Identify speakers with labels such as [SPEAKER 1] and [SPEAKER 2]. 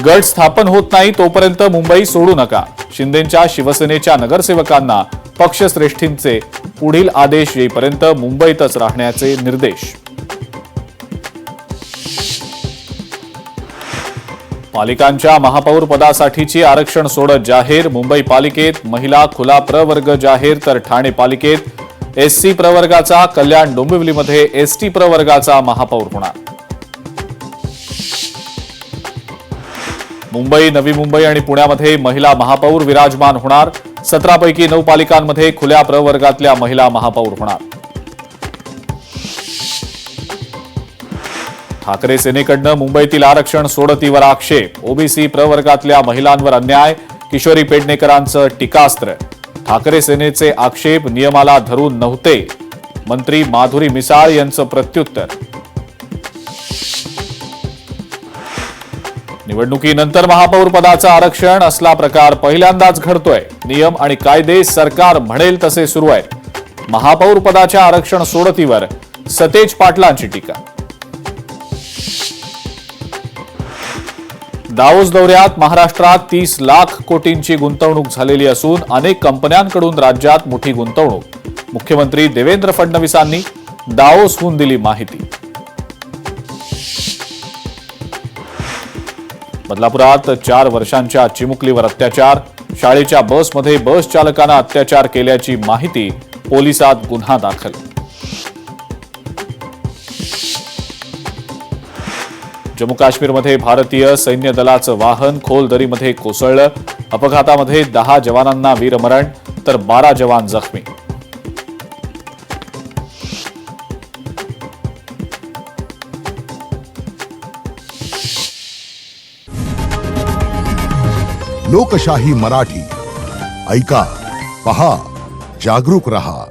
[SPEAKER 1] गट स्थापन होत नाही तोपर्यंत मुंबई सोडू नका. शिंदेंच्या शिवसेनेच्या नगरसेवकांना पक्षश्रेष्ठींचे पुढील आदेश येईपर्यंत मुंबईतच राहण्याचे निर्देश. पालिकांच्या महापौर पदासाठीची आरक्षण सोडत जाहीर. मुंबई पालिकेत महिला खुला प्रवर्ग जाहीर तर ठाणे पालिकेत एससी प्रवर्गाचा, कल्याण डोंबिवलीमध्ये एसटी प्रवर्गाचा महापौर होणार. मुंबई, नवी मुंबई आणि पुण्यामध्ये महिला महापौर विराजमान होणार. 17 पैकी 9 पालिकांमध्ये खुल्या प्रवर्गातल्या महिला महापौर होणार. ठाकरे सेनेकडनं मुंबईतील आरक्षण सोडतीवर आक्षेप. ओबीसी प्रवर्गातल्या महिलांवर अन्याय. किशोरी पेडणेकरांचं टीकास्त्र. ठाकरे सेनेचे आक्षेप नियमाला धरून नव्हते. मंत्री माधुरी मिसाळ यांचं प्रत्युत्तर. निवडणुकीनंतर महापौर पदाचं आरक्षण असला प्रकार पहिल्यांदाच घडतोय. नियम आणि कायदे सरकार म्हणेल तसे सुरू आहेत. महापौर पदाच्या आरक्षण सोडतीवर सतेज पाटलांची टीका. दावोस दौऱ्यात महाराष्ट्रात 30 लाख कोटींची गुंतवणूक झालेली असून अनेक कंपन्यांकडून राज्यात मोठी गुंतवणूक. मुख्यमंत्री देवेंद्र फडणवीसांनी दावोसहून दिली माहिती. बदलापुरात 4 वर्षांच्या चिमुकलीवर अत्याचार. शाळेच्या बसमध्ये बस चालकानं अत्याचार केल्याची माहिती. पोलिसात गुन्हा दाखल. जम्मू काश्मीरमध्ये भारतीय सैन्य दलाचं वाहन खोल दरीमध्ये कोसळलं. अपघातामध्ये 10 जवानांना वीरमरण तर 12 जवान जखमी.
[SPEAKER 2] लोकशाही मराठी ऐका, पहा, जागरूक रहा.